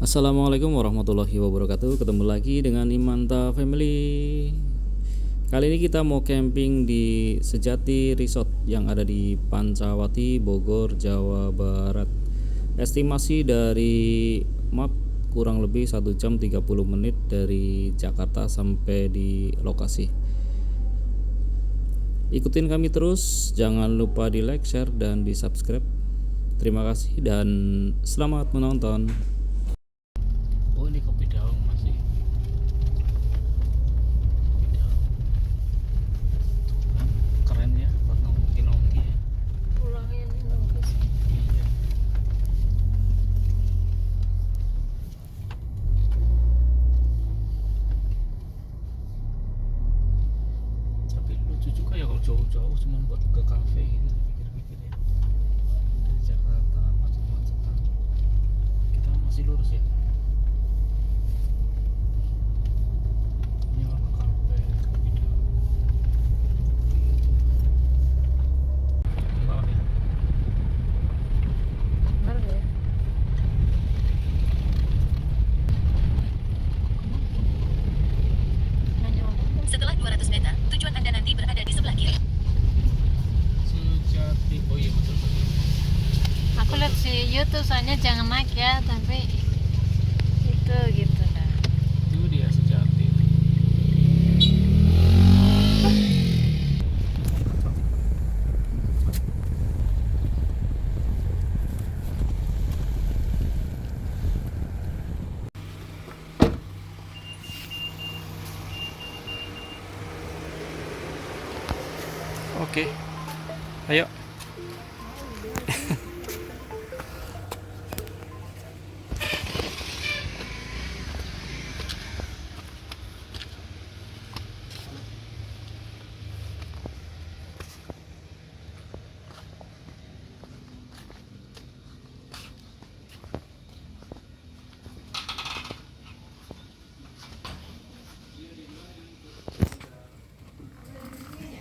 Assalamualaikum warahmatullahi wabarakatuh. Ketemu lagi dengan Imanta Family. Kali ini kita mau camping di Sejati Resort yang ada di Pancawati, Bogor, Jawa Barat. Estimasi dari map kurang lebih 1 jam 30 menit dari Jakarta sampai di lokasi. Ikutin kami terus, jangan lupa di like, share, dan di subscribe. Terima kasih dan selamat menonton. Oh, ini kopi daun masih. Kopi daun. Tuh kan keren ya buat nongki-nongki ya. Pulangnya nih nongki sih. Iya. Tapi lucu juga ya kalau jauh-jauh cuma buat ke kafe gitu, pikir-pikir ya. Dari Jakarta macet-macetan. Kita masih lurus ya. Ini warna kafe kopi daun. Bawah ya. Benar nggak ya? Nanya apa? Setelah 200 meter, tujuan Anda nanti berada di sebelah kiri. Sejati. Oh iya betul. Aku lihat si YouTube soalnya jangan naik ya, tapi itu gitu dah. Itu dia Sejati. Oke. Ayo.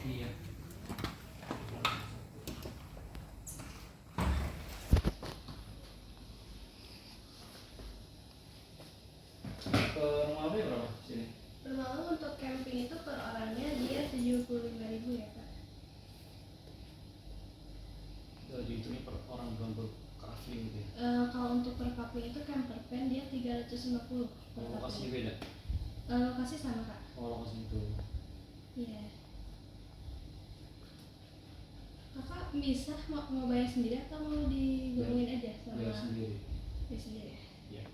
Iya. Ke rumah berapa sini? Lalu untuk camping itu per orangnya dia 75.000 ya Kak. Dihitungnya per orang bukan per kafling gitu ya. Kalau untuk per couple itu camper van dia 350 per Lokasinya couple. beda. Lokasi sama Kak. Oh, lokasi itu. Iya. Kakak bisa mau bayar sendiri atau mau digabungin aja sama? Bayar sendiri. Bayar sendiri ya. Iya.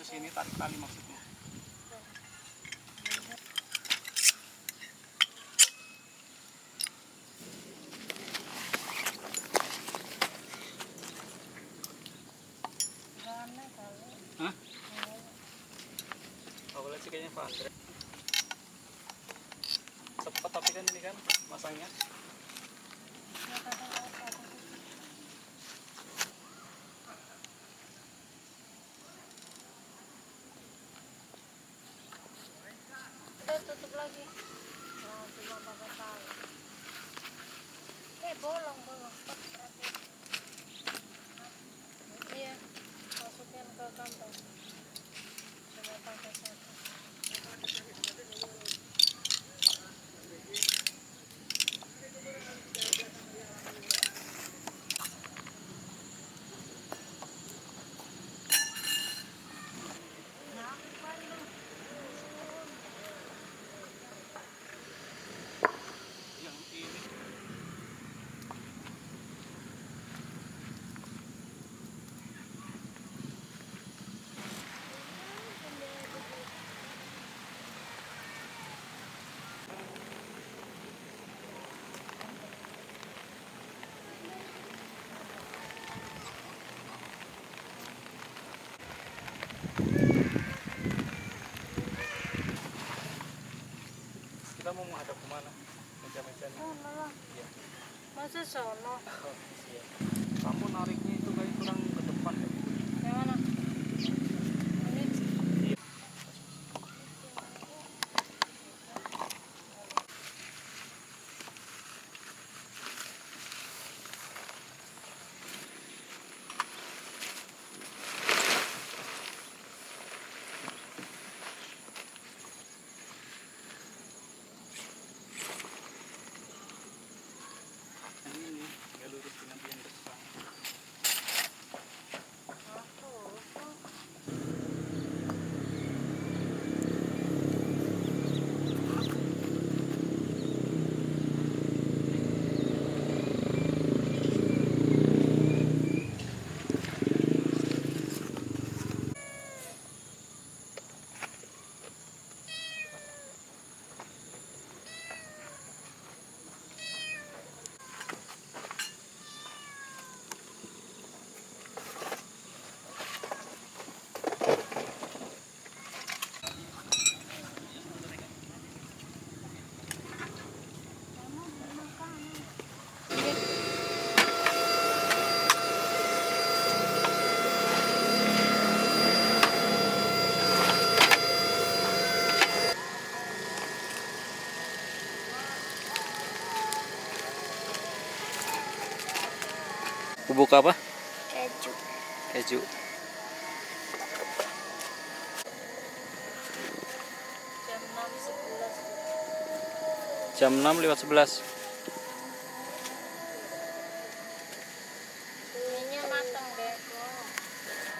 Terus ini tarik tali maksudnya. Hah? Awalnya sih kayaknya fast. Cepet tapi kan ini kan masangnya. Udah tutup lagi. Nah, cuma pakai tali. Bolong. Iya, masukin ke kantong. Cuma pakai satu. Kita mau menghadap kemana? Meja-mejanya. Sono lah. Iya. Masa sono? Oh, siap. Kamu nariknya itu kayak kurang ke depan ya. Yang mana? Ini. Ini ya lurus nanti yang depan. Bubuk apa? Keju. Keju. Jam 6.11. Jam 6:11. Ininya matang deh.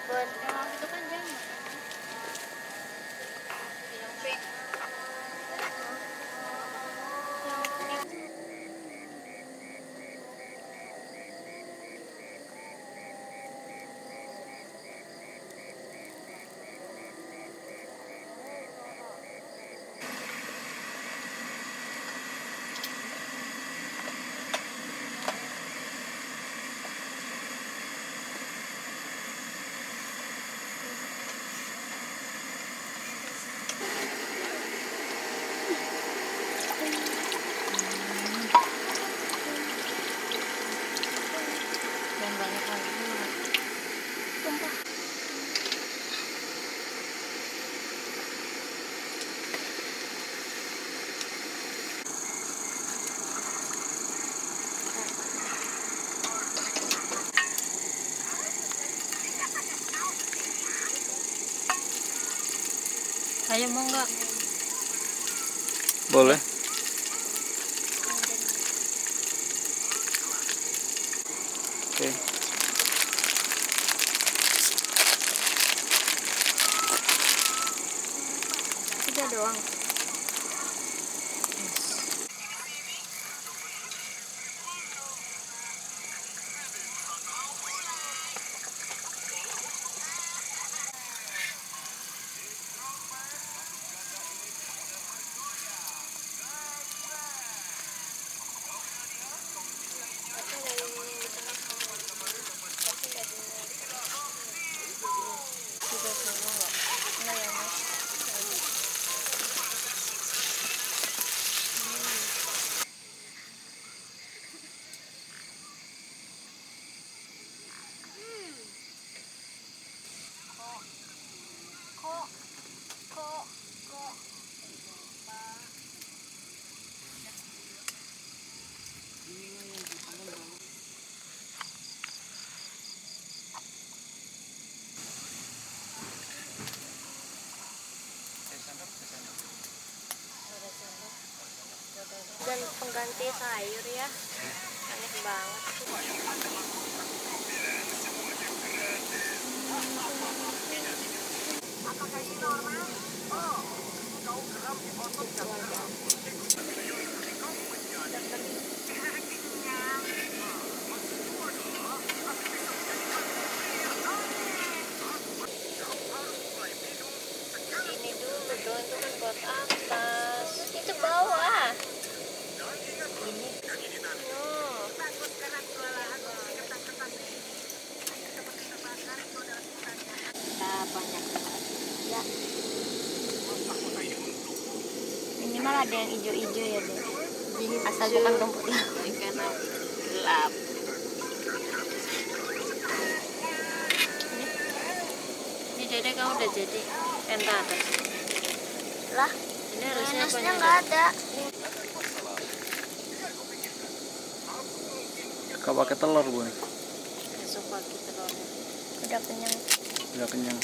Buat yang itu kan jam. Yang pink. Yang yang banyak lagi. Tumpah. Ayo mau nggak? Boleh. Oke. Tiga doang. Sudah semua nggak? Nah ya mas. Dan pengganti sayur ya, aneh banget sih. Ini dulu dong, itu kan buat atas, itu bawah. Ini banyak banget ya, minimal ada yang hijau-hijau ya deh. Asal bukan rumput lah. Karena gelap. Ini Dede kamu udah jadi tentator. Lah, Ini harusnya minusnya nggak ada. Kau pakai telur bu nih? Besok pagi telurnya. Udah kenyang. Udah kenyang.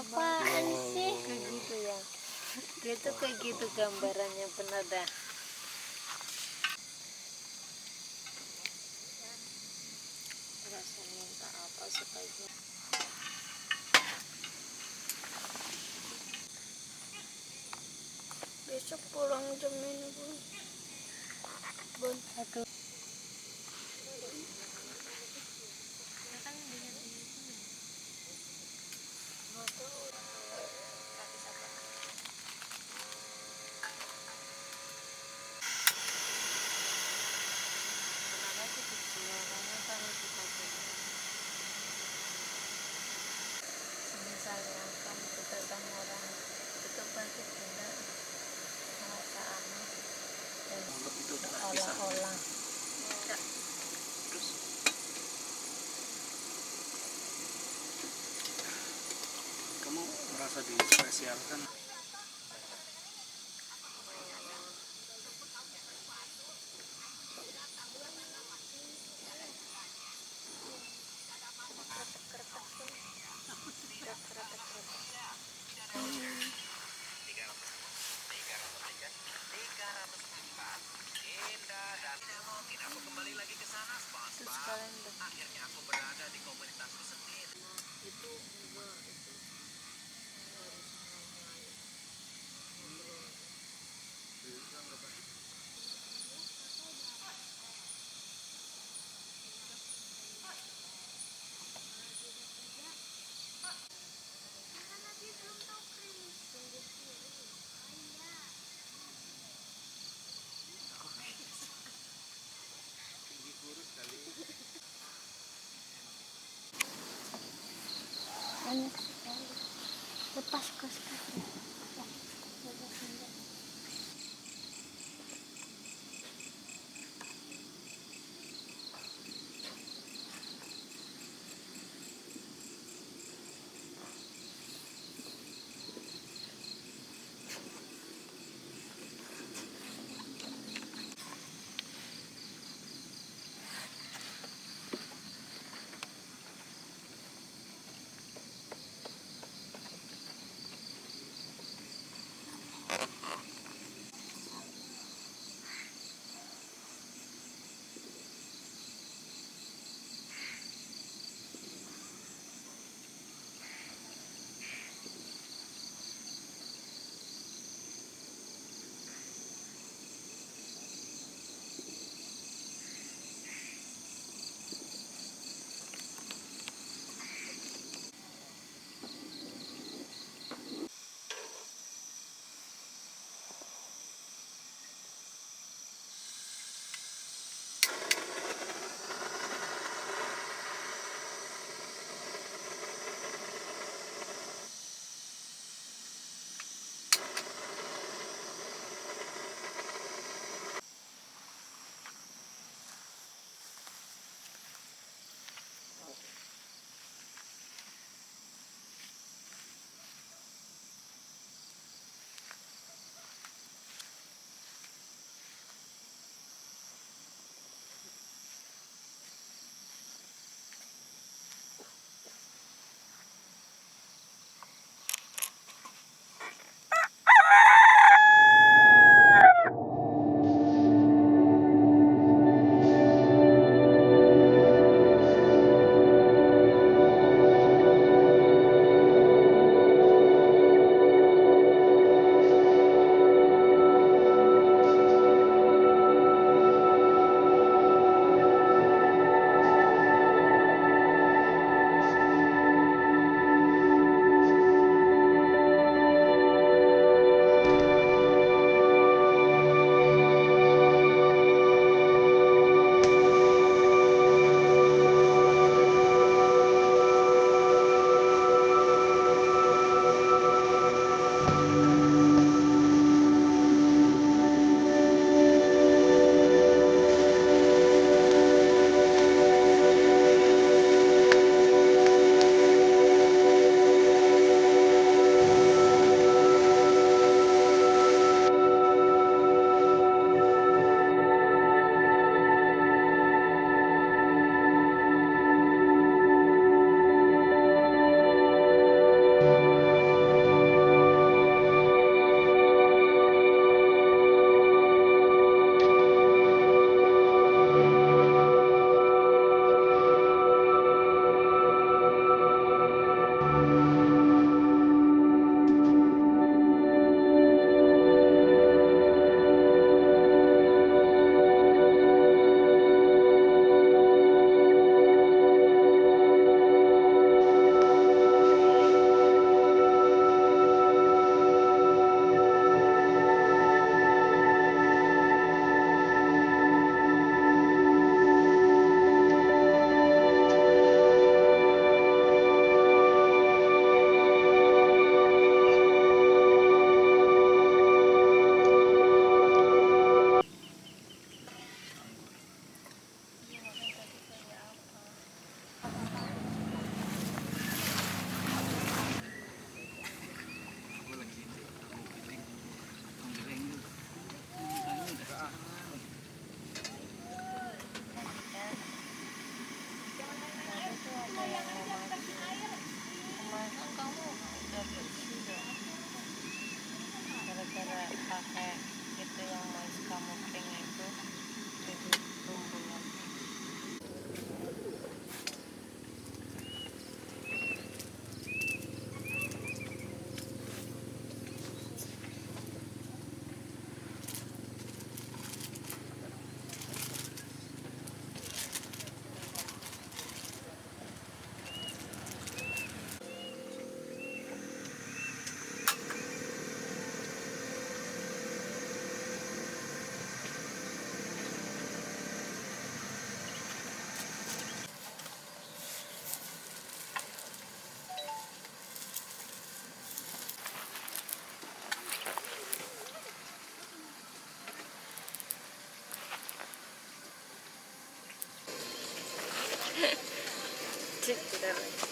Apaan sih? Kayak gitu ya. Dia tuh kayak gitu gambarannya bener dah. Rasa minta apa supaya Besok pulang jam ini Bun. Bun. aduh. Misalnya kamu ketemu orang itu pasti punya rasa aneh dan olah-olah. Kamu merasa dispesialkan? Terus kalian Enak sekali. Lepas kos-kosnya.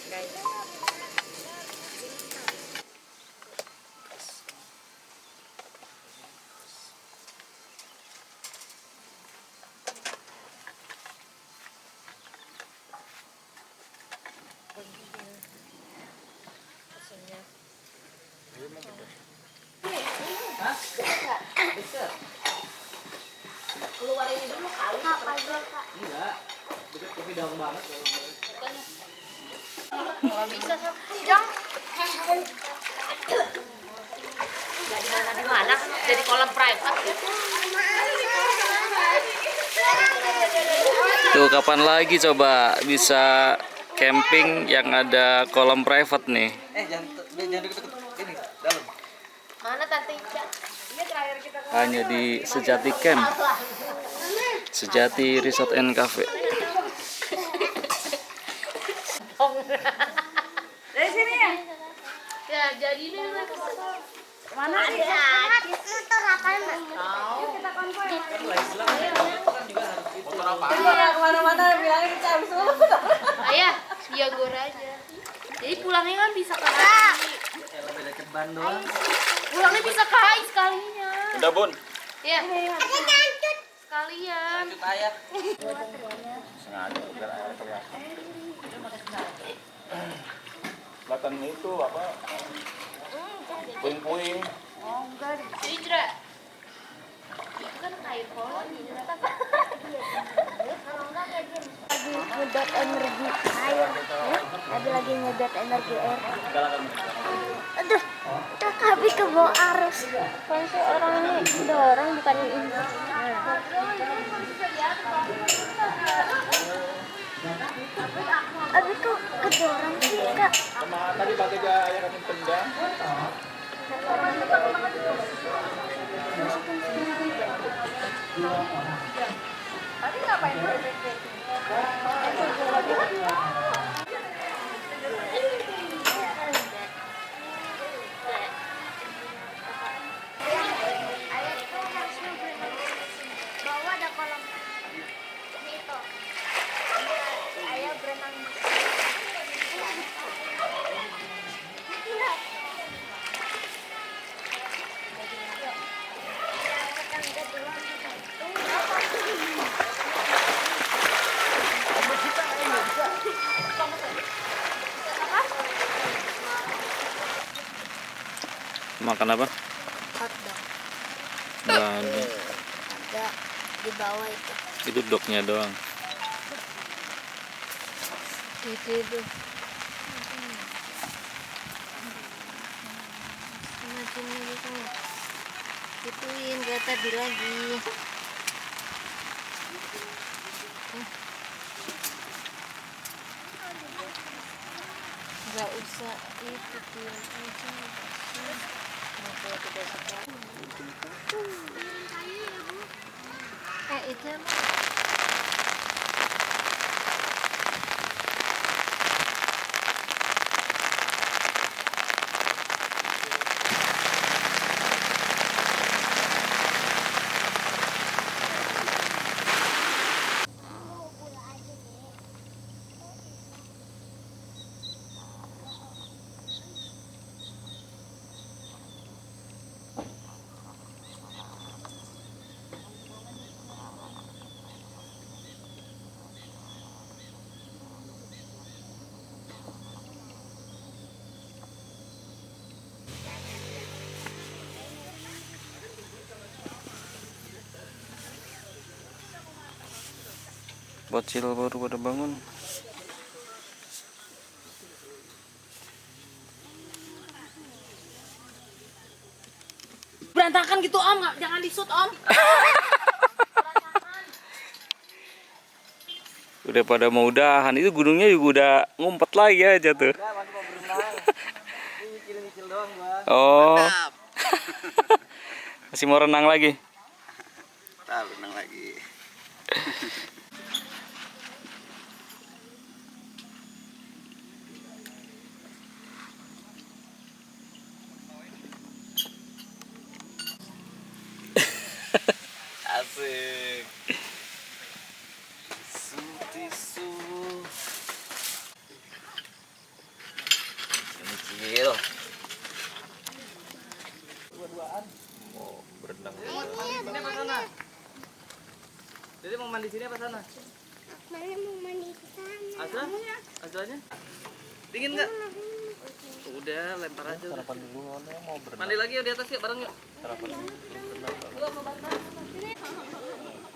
guys. Bisa sidang di mana jadi kolam private. Tuh kapan lagi coba bisa camping yang ada kolam private nih? Jangan deket-deket ini dalam. Mana tante Ica? Ini terakhir kita Hanya di Sejati Camp, Sejati Resort and Cafe. dari sini ya. Ya jadi ini mana sih? Motor apa kita konvoy. Motor apa? Kemana-mana bilangnya kita habis dulu. Ayah, ya gor aja. Jadi pulangnya kan bisa ke HI. Lebih deket Bandung. Pulangnya bisa ke HI sekalinya. Udah Bun. Iya. Sekalian. Lanjut ayah. Sengaja biar air kelihatan. Kelihatan itu apa? Puing-puing. Oh enggak, Hijra. Itu kan air kolam. Ngedot energi air. Ada lagi ngedot energi air. Aduh, tapi ke bawah arus. Kalau orang ini dorong bukan ini. Tapi kok kedorong sih kak? Sama tadi pakai gaya kami tendang. Tadi ngapain Bawah ada kolam. Ini itu. Ayah berenang. Makan apa? Hotdog. Nggak ada. Ada di bawah itu. Itu dognya doang. itu. Macam gitu. Ituin kayak tadi lagi. Nggak usah itu tiang aja. Itu emang Bocil baru pada bangun. berantakan gitu Om, jangan disut Om. Udah pada mau udahan, itu gunungnya juga udah ngumpet lagi aja tuh. Udah, masih mau berenang. Ini nyicil-nyicil doang gua. Oh. Masih mau renang lagi? Tak berenang lagi. Asik. Tisu. Gitu. Dua-duaan. Oh, berenang. Sini apa sana? Jadi mau mandi sini apa sana? Mana mau mandi ke sana? Asa? Asanya? Dingin nggak? Udah, lempar aja. Sarapan dulu, mau berenang. Mandi lagi yuk di atas yuk, bareng yuk. Sarapan dulu.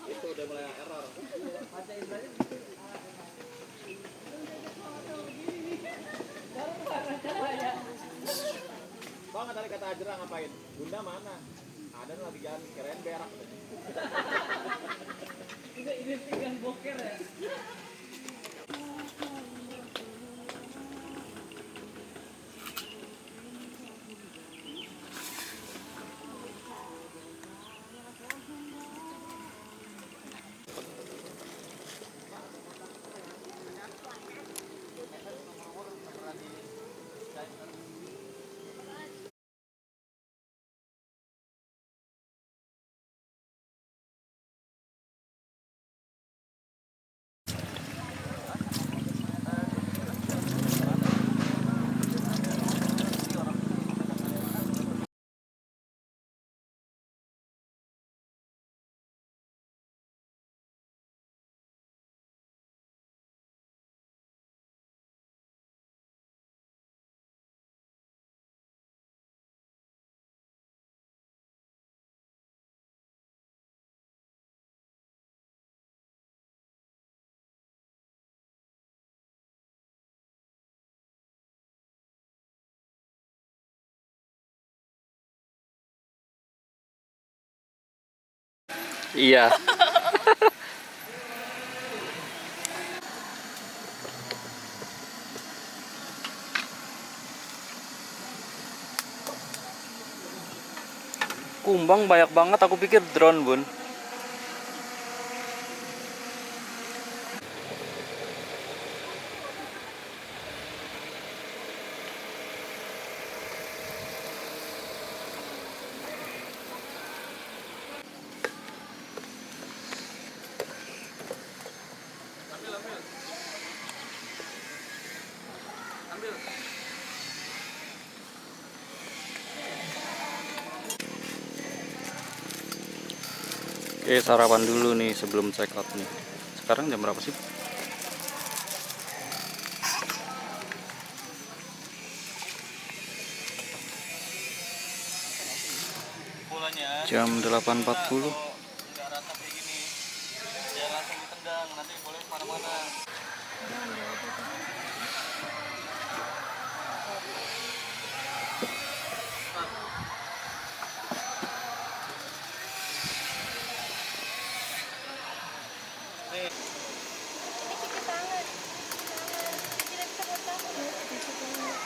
Itu udah mulai error. Bacain aja. Bang, tadi kata Ajra ngapain? Bunda mana? Ada lagi jalan, keren berak. Udah identikan boker ya? Iya. Kumbang banyak banget, aku pikir drone, Bun. Oke, sarapan dulu nih sebelum check out nih. Sekarang jam berapa sih? Jam 8.40.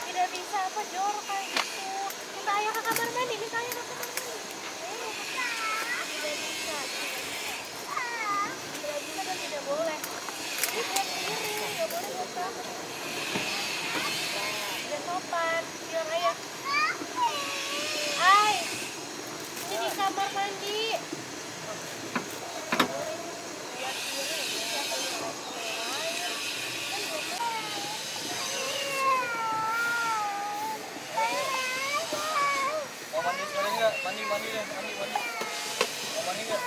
Tidak bisa apa jorok kayak gitu. Minta ayah ke kamar mandi, minta ayah ke kamar mandi. Tidak bisa. Tidak bisa dan tidak boleh. Ini buat sendiri, nggak boleh buat kamu. Tidak sopan, bilang ayah. Ay, ini di kamar mandi. Mau mandi sekarang nggak? Mandi deh, mandi. Mau mandi nggak?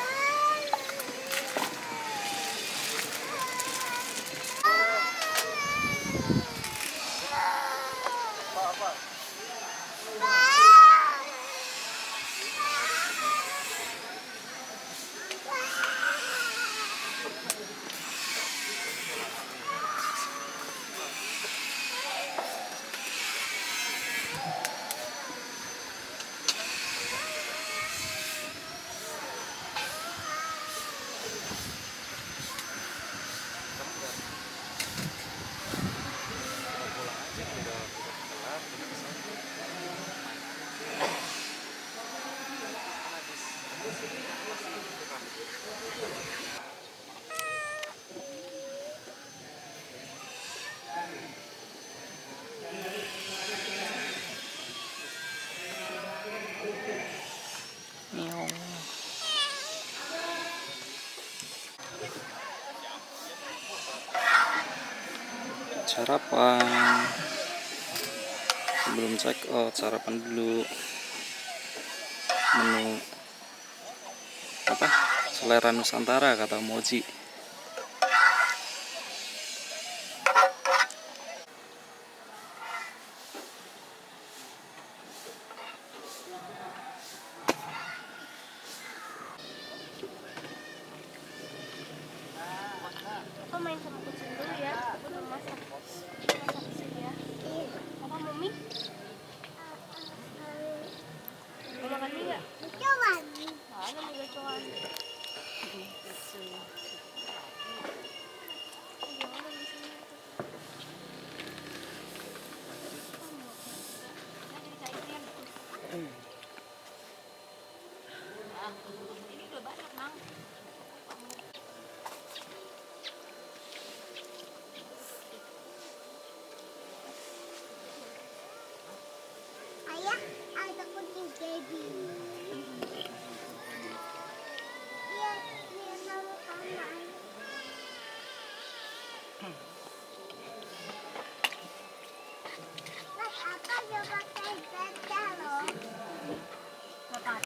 Apa? Sarapan Sebelum check out, sarapan dulu. Menu apa? Selera Nusantara kata Moji. Aku main sama kucing dulu ya. Aku udah masak. Masak di sini ya. Apa mau mie? Mau makan mie nggak? Gacoan. Mana mie gacoan? Ayah, ada kucing baby. Iya, dia sama kanan. Mas, apa dia pakai gajah loh? Bapak.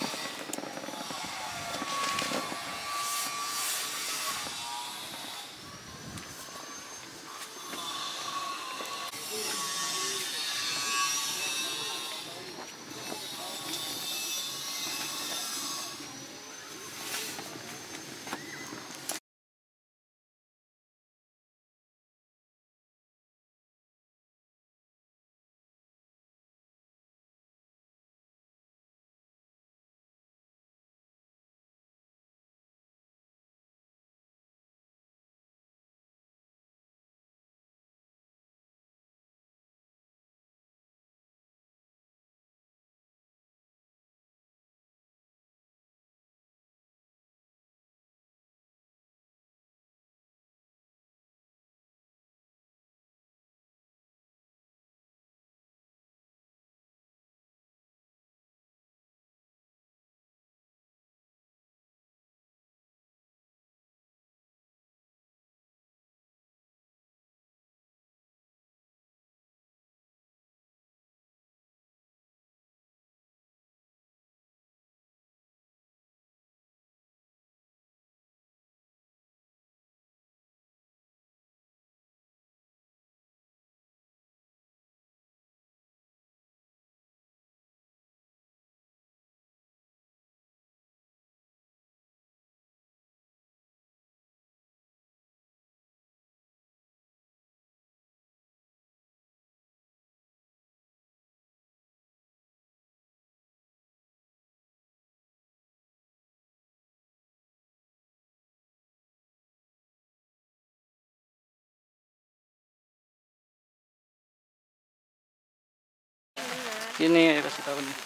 Ini kasih tahu nih.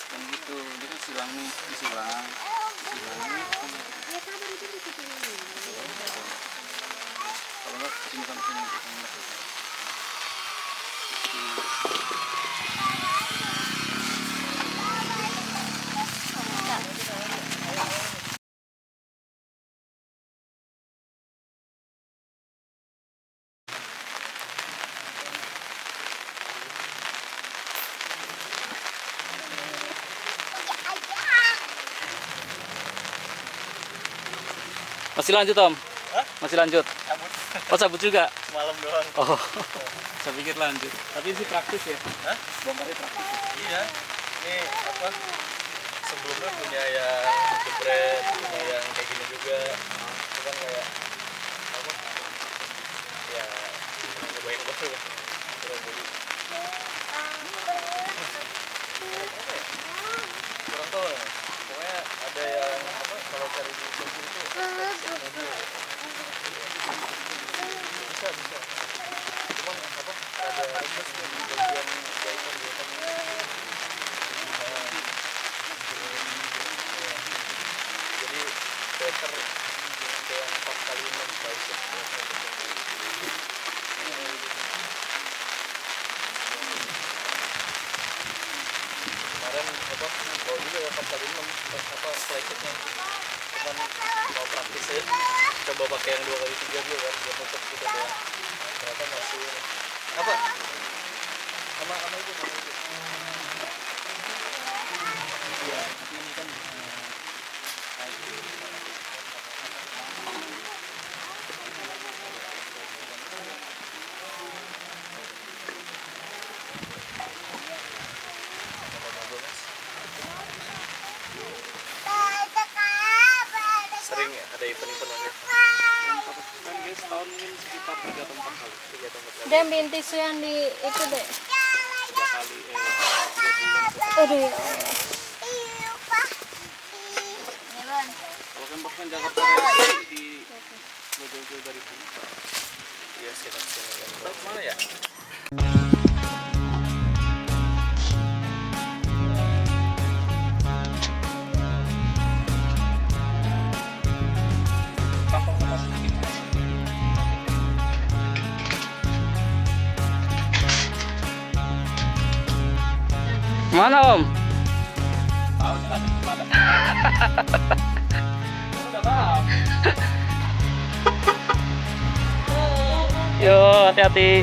Dan gitu, dia kan silang nih, disilang. Kalau enggak sini sama sini gitu. Masih lanjut Om? Hah? Masih lanjut? Cabut. Oh cabut juga? Malam doang. Oh, saya pikir lanjut. Tapi sih praktis ya? Hah? Bongkarnya praktis. Iya. Ini apa? Sebelumnya punya yang jebret, punya yang kayak gini juga. Itu kan kayak apa? Ya, nyobain baru. Terus beli. Kurang tahu ya. Pokoknya ada yang apa? Kalau cari di Google itu mobil. Bisa. Cuman apa? Ada plus di bagian jahitan. Jadi better yang 4x6 size. Kemarin apa? Bawa juga ya 4x6 apa flykitnya. Cuman mau praktis ya. Coba pakai yang 2x3 juga kan biar nutup gitu doang. Ternyata masih apa? Sama itu. Iya, ini kan sering ya ada event-event lagi. Kan guys, tahun mungkin sekitar 3 atau 4 kali. 3 atau 4 kali. Dan binti tisu yang di itu deh. 3 kali 2 bulan. Aduh ya. Kalau campus kan Jakarta Raya di jauh-jauh dari sini. Iya, sekitar sini. Tahu kemana ya? Mana Om? Yo, hati-hati.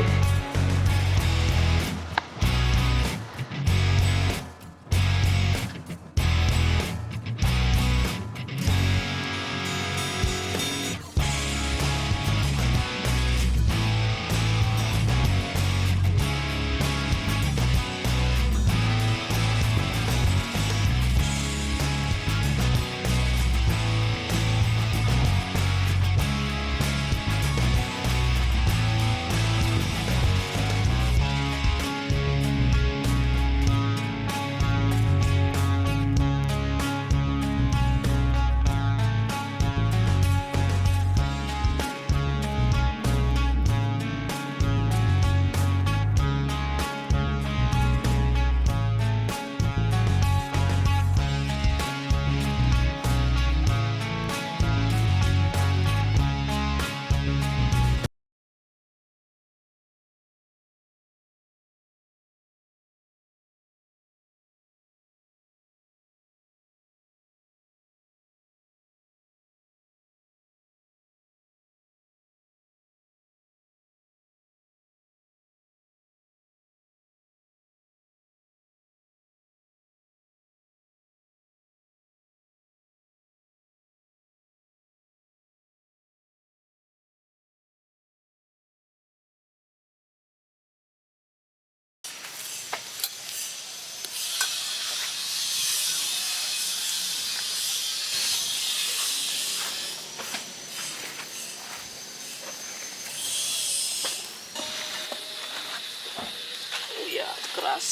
Iya, keras.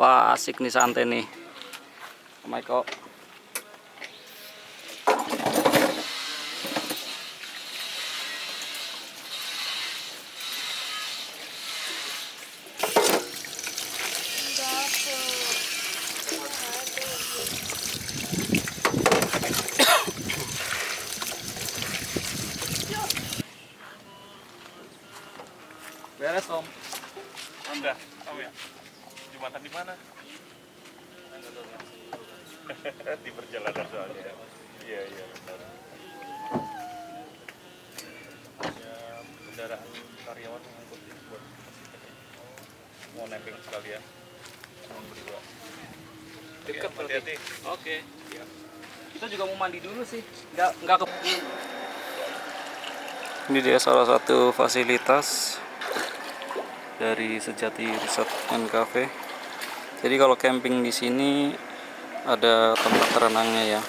Wah, asik nih santai nih. Sama Eko. Beres, Om. Udah, Om ya. Jumatan di mana? Di perjalanan soalnya. Iya, benar. Ya, kendaraan karyawan mengangkut ini buat mau nempel sekalian. Mau berdua. Deket Ya, berarti. hati-hati. Oke. Kita juga mau mandi dulu sih. Nggak ke. Ini dia salah satu fasilitas dari Sejati Resort and Cafe. Jadi kalau camping di sini ada tempat renangnya ya.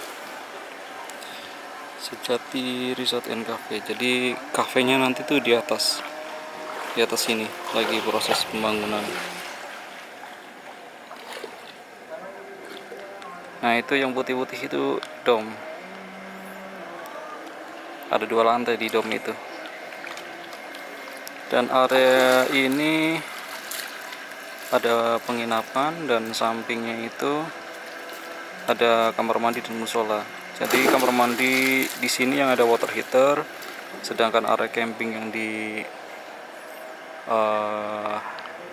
Sejati Resort and Cafe. Jadi kafenya nanti tuh di atas. Di atas sini lagi proses pembangunan. Nah, itu yang putih-putih itu dom. Ada 2 lantai di dom itu. Dan area ini ada penginapan dan sampingnya itu ada kamar mandi dan musola. Jadi kamar mandi di sini yang ada water heater, sedangkan area camping yang di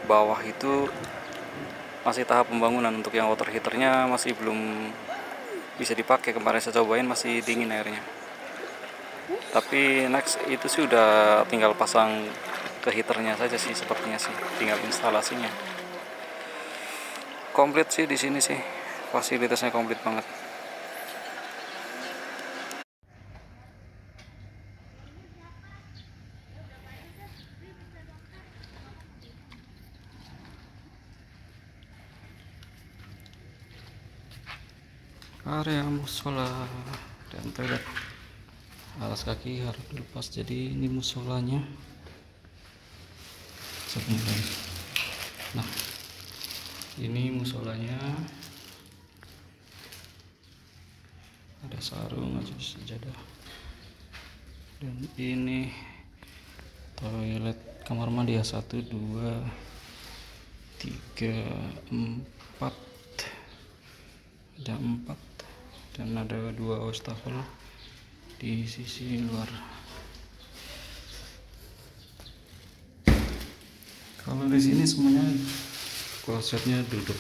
bawah itu masih tahap pembangunan. Untuk yang water heaternya masih belum bisa dipakai, kemarin saya cobain masih dingin airnya. Tapi next itu sih udah tinggal pasang ke heaternya saja sih, sepertinya sih, tinggal instalasinya. Komplit sih di sini sih, fasilitasnya komplit banget. Area musola dan toilet, alas kaki harus dilepas. Jadi ini musolanya. Nah, ini musolanya, ada sarung, ada sejadah, dan ini toilet kamar mandi ya, 1, 2, 3, 4, ada 4, dan ada 2 wastafel di sisi luar. Kalau di sini semuanya klosetnya duduk.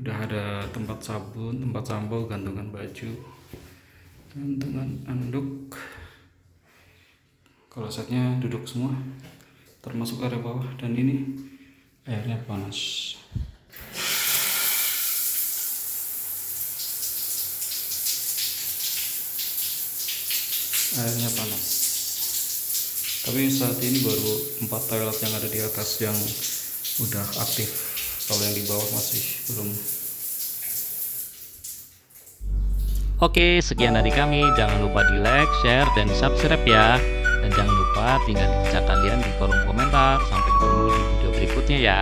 Udah ada tempat sabun, tempat sampo, gantungan baju, gantungan anduk. Klosetnya duduk semua, termasuk area bawah. Dan ini airnya panas. Airnya panas. Tapi saat ini baru 4 toilet yang ada di atas yang udah aktif. Kalau yang di bawah masih belum. Oke, sekian dari kami. Jangan lupa di like, share, dan subscribe ya. Dan jangan lupa tinggalkan kisah kalian di kolom komentar. Sampai ketemu di video berikutnya ya.